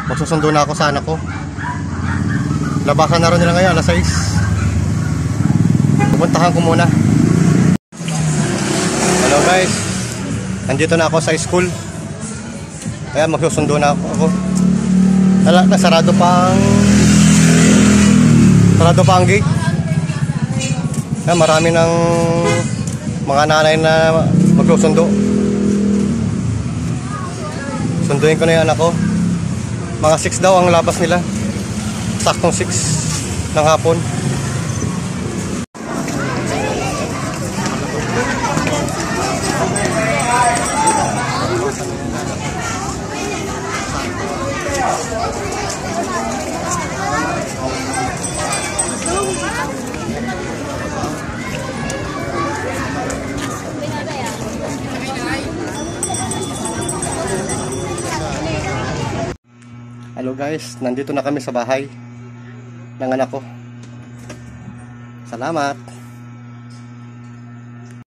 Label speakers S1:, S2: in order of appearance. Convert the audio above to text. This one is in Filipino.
S1: Magsusundo na ako sa anak ko. Labasan na rin nila ngayon, alas 6. Pupuntahan ko muna. Hello guys, nandito na ako sa school. Kaya magsusundo na ako. Sarado pa ang gate. Kaya marami ng mga nanay na magsusundo. Sunduin ko na yung anak ko. Mga 6 daw ang labas nila. Saktong 6 ng hapon. Hello guys, nandito na kami sa bahay ng anak ko. Salamat.